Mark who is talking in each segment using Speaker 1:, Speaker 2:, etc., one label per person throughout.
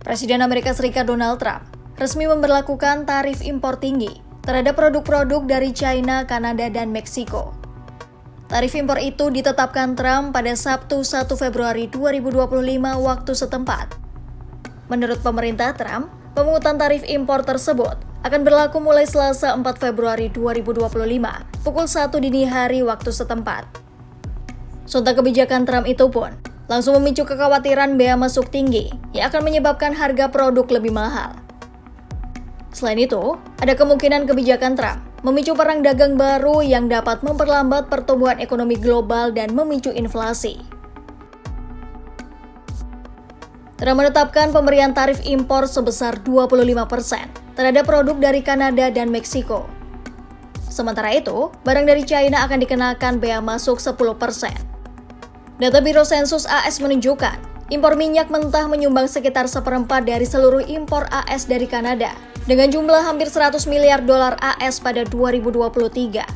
Speaker 1: Presiden Amerika Serikat Donald Trump resmi memberlakukan tarif impor tinggi terhadap produk-produk dari China, Kanada, dan Meksiko. Tarif impor itu ditetapkan Trump pada Sabtu 1 Februari 2025 waktu setempat. Menurut pemerintah Trump, pemungutan tarif impor tersebut akan berlaku mulai Selasa 4 Februari 2025 pukul 1 dini hari waktu setempat. Sontak kebijakan Trump itu pun langsung memicu kekhawatiran bea masuk tinggi yang akan menyebabkan harga produk lebih mahal. Selain itu, ada kemungkinan kebijakan Trump memicu perang dagang baru yang dapat memperlambat pertumbuhan ekonomi global dan memicu inflasi. Trump menetapkan pemberian tarif impor sebesar 25% terhadap produk dari Kanada dan Meksiko. Sementara itu, barang dari China akan dikenakan bea masuk 10%. Data Biro Sensus AS menunjukkan, impor minyak mentah menyumbang sekitar 1/4 dari seluruh impor AS dari Kanada, dengan jumlah hampir 100 miliar dolar AS pada 2023.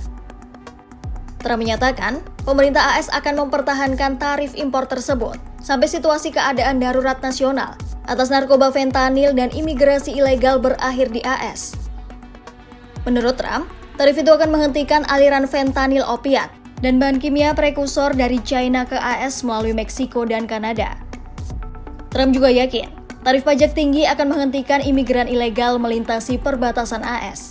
Speaker 1: Trump menyatakan, pemerintah AS akan mempertahankan tarif impor tersebut sampai situasi keadaan darurat nasional atas narkoba fentanyl dan imigrasi ilegal berakhir di AS. Menurut Trump, tarif itu akan menghentikan aliran fentanyl opiat dan bahan kimia prekursor dari China ke AS melalui Meksiko dan Kanada. Trump juga yakin, tarif pajak tinggi akan menghentikan imigran ilegal melintasi perbatasan AS.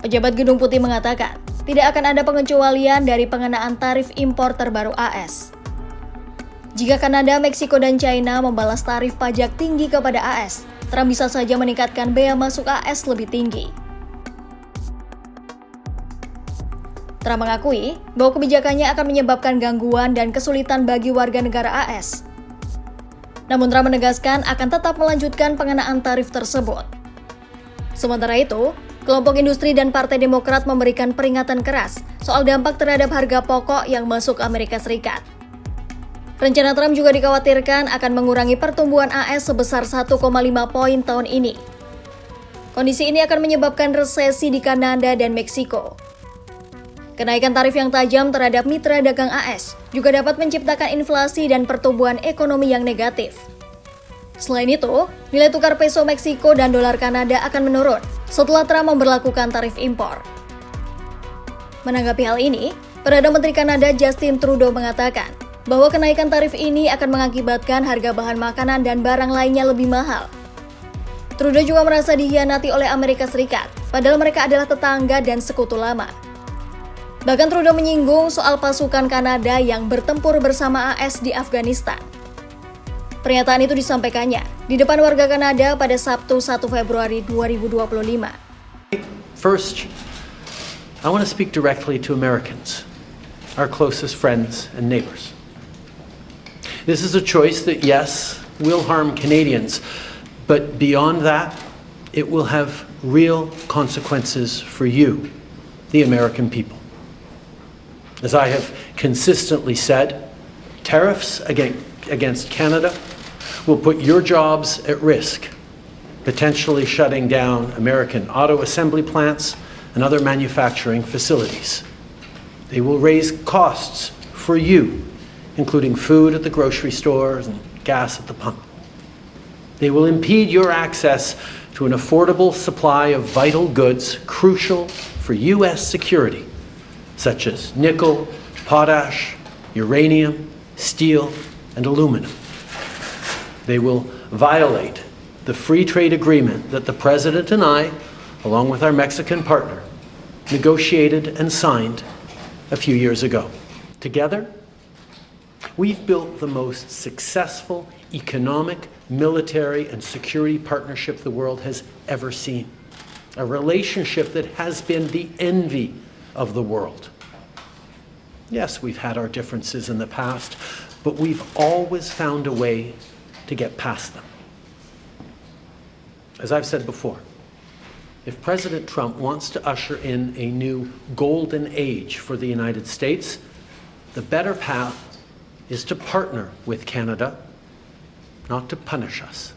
Speaker 1: Pejabat Gedung Putih mengatakan, tidak akan ada pengecualian dari pengenaan tarif impor terbaru AS. Jika Kanada, Meksiko, dan China membalas tarif pajak tinggi kepada AS, Trump bisa saja meningkatkan bea masuk AS lebih tinggi. Trump mengakui bahwa kebijakannya akan menyebabkan gangguan dan kesulitan bagi warga negara AS. Namun Trump menegaskan akan tetap melanjutkan pengenaan tarif tersebut. Sementara itu, kelompok industri dan Partai Demokrat memberikan peringatan keras soal dampak terhadap harga pokok yang masuk Amerika Serikat. Rencana Trump juga dikhawatirkan akan mengurangi pertumbuhan AS sebesar 1,5 poin tahun ini. Kondisi ini akan menyebabkan resesi di Kanada dan Meksiko. Kenaikan tarif yang tajam terhadap mitra dagang AS juga dapat menciptakan inflasi dan pertumbuhan ekonomi yang negatif. Selain itu, nilai tukar peso Meksiko dan dolar Kanada akan menurun setelah Trump memberlakukan tarif impor. Menanggapi hal ini, Perdana Menteri Kanada Justin Trudeau mengatakan bahwa kenaikan tarif ini akan mengakibatkan harga bahan makanan dan barang lainnya lebih mahal. Trudeau juga merasa dikhianati oleh Amerika Serikat, padahal mereka adalah tetangga dan sekutu lama. Bahkan Trudeau menyinggung soal pasukan Kanada yang bertempur bersama AS di Afghanistan. Pernyataan itu disampaikannya di depan warga Kanada pada Sabtu 1 Februari 2025.
Speaker 2: First, I want to speak directly to Americans, our closest friends and neighbors. This is a choice that, yes, will harm Canadians, but beyond that, it will have real consequences for you, the American people. As I have consistently said, tariffs against Canada will put your jobs at risk, potentially shutting down American auto assembly plants and other manufacturing facilities. They will raise costs for you, including food at the grocery stores and gas at the pump. They will impede your access to an affordable supply of vital goods crucial for U.S. security, such as nickel, potash, uranium, steel, and aluminum. They will violate the free trade agreement that the President and I, along with our Mexican partner, negotiated and signed a few years ago. Together, we've built the most successful economic, military, and security partnership the world has ever seen. A relationship that has been the envy of the world. Yes, we've had our differences in the past, but we've always found a way to get past them. As I've said before, if President Trump wants to usher in a new golden age for the United States, the better path is to partner with Canada, not to punish us.